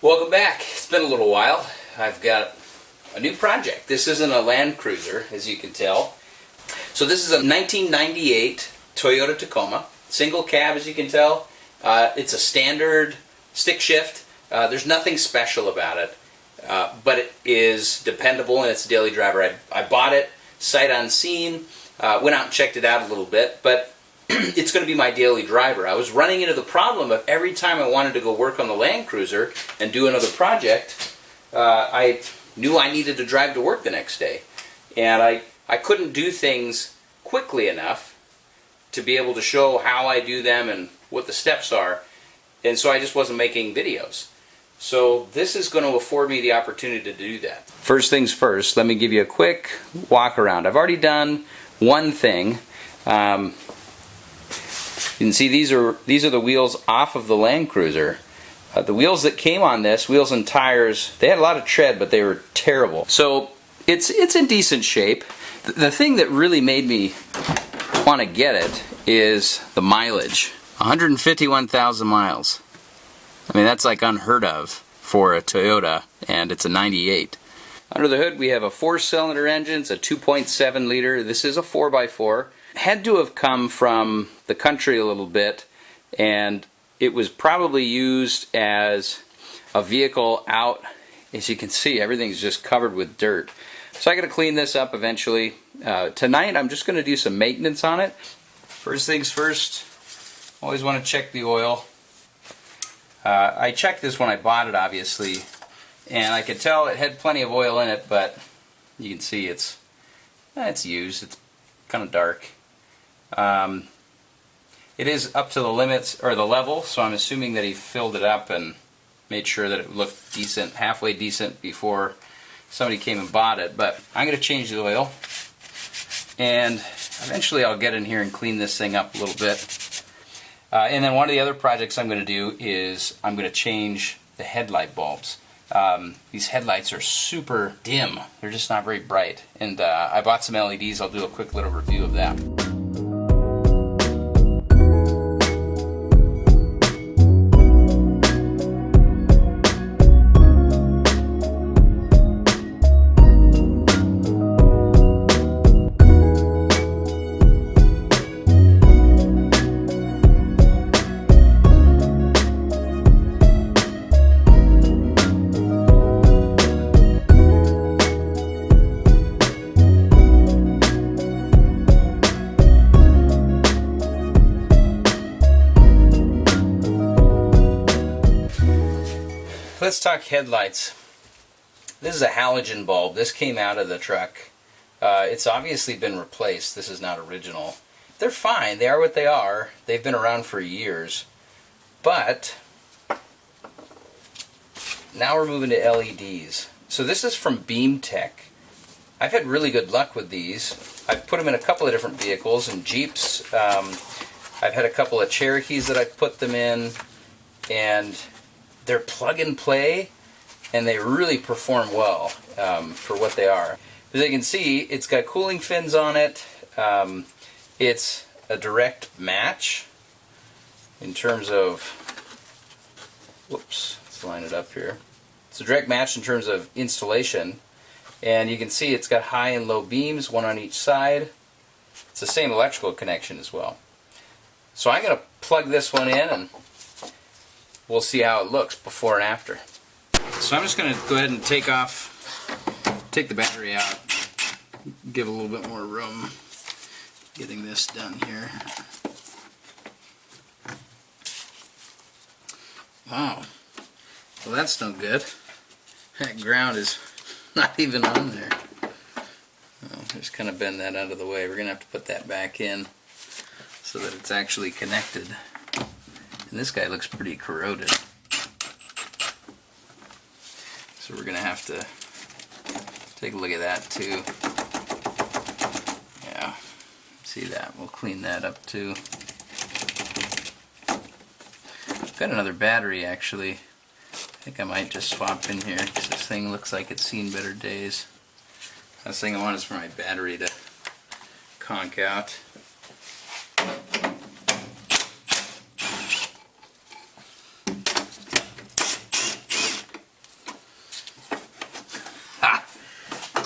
Welcome back. It's been a little while. I've got a new project. This isn't a Land Cruiser, as you can tell. So this is a 1998 Toyota Tacoma, single cab, as you can tell. It's a standard stick shift. There's nothing special about it, but it is dependable and it's a daily driver. I bought it sight unseen, went out and checked it out a little bit, but it's going to be my daily driver. I was running into the problem of every time I wanted to go work on the Land Cruiser and do another project, I knew I needed to drive to work the next day. And I couldn't do things quickly enough to be able to show how I do them and what the steps are. And so I just wasn't making videos. So this is going to afford me the opportunity to do that. First things first, let me give you a quick walk around. I've already done one thing. You can see these are the wheels off of the Land Cruiser. The wheels that came on this, wheels and tires, they had a lot of tread, but they were terrible. So it's in decent shape. The thing that really made me want to get it is the mileage. 151,000 miles. I mean, that's like unheard of for a Toyota, and it's a 98. Under the hood we have a 4-cylinder engine. It's a 2.7 liter. This is a 4x4. Had to have come from the country a little bit, and it was probably used as a vehicle out. As you can see, everything's just covered with dirt. So I got to clean this up eventually. Tonight I'm just going to do some maintenance on it. First things first, always want to check the oil. I checked this when I bought it, obviously, and I could tell it had plenty of oil in it, but you can see it's used. It's kind of dark. It is up to the limits, or the level, so I'm assuming that he filled it up and made sure that it looked decent, halfway decent, before somebody came and bought it. But I'm going to change the oil, and eventually I'll get in here and clean this thing up a little bit. And then one of the other projects I'm going to do is I'm going to change the headlight bulbs. These headlights are super dim. They're just not very bright. And I bought some LEDs. I'll do a quick little review of that. Let's talk headlights. This is a halogen bulb. This came out of the truck. It's obviously been replaced. This is not original. They're fine. They are what they are. They've been around for years. But now we're moving to LEDs. So this is from Beam Tech. I've had really good luck with these. I've put them in a couple of different vehicles and Jeeps. I've had a couple of Cherokees that I've put them in, and they're plug and play, and they really perform well for what they are. As you can see, it's got cooling fins on it. It's a direct match in terms of, whoops, let's line it up here. It's a direct match in terms of installation, and you can see it's got high and low beams, one on each side. It's the same electrical connection as well. So I'm going to plug this one in, and we'll see how it looks before and after. So I'm just going to go ahead and take the battery out, give a little bit more room getting this done here. Wow, well that's no good. That ground is not even on there. Well, just kind of bend that out of the way. We're going to have to put that back in so that it's actually connected. And this guy looks pretty corroded. So we're going to have to take a look at that too. Yeah, see that? We'll clean that up too. I've got another battery actually. I think I might just swap in here because this thing looks like it's seen better days. Last thing I want is for my battery to conk out.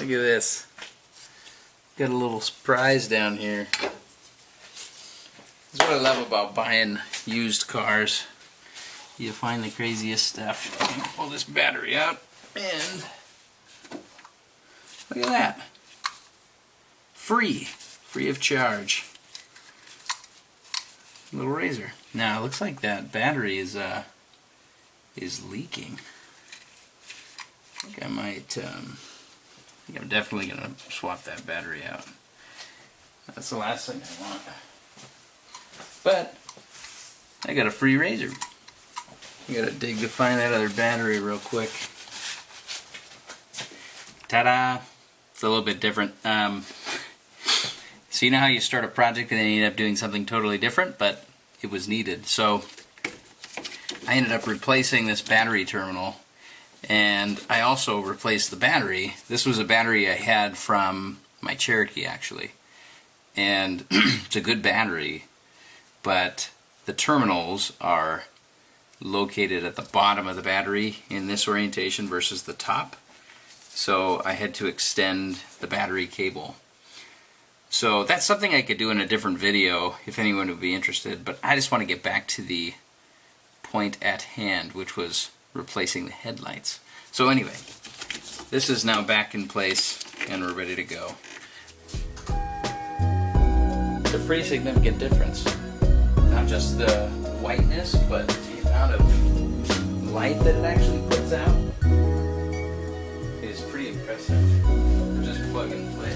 Look at this. Got a little surprise down here. That's what I love about buying used cars. You find the craziest stuff. Pull this battery out and look at that. Free of charge. Little razor. Now it looks like that battery is leaking. I think I might. I think I'm definitely gonna swap that battery out. That's the last thing I want. But I got a free razor. I gotta dig to find that other battery real quick. Ta-da! It's a little bit different. So you know how you start a project and then you end up doing something totally different, but it was needed. So I ended up replacing this battery terminal, and I also replaced the battery. This was a battery I had from my Cherokee, actually. And it's a good battery, but the terminals are located at the bottom of the battery in this orientation versus the top. So I had to extend the battery cable. So that's something I could do in a different video if anyone would be interested, but I just want to get back to the point at hand, which was replacing the headlights. So anyway, this is now back in place and we're ready to go. It's a pretty significant difference. Not just the whiteness, but the amount of light that it actually puts out is pretty impressive. Just plug and play.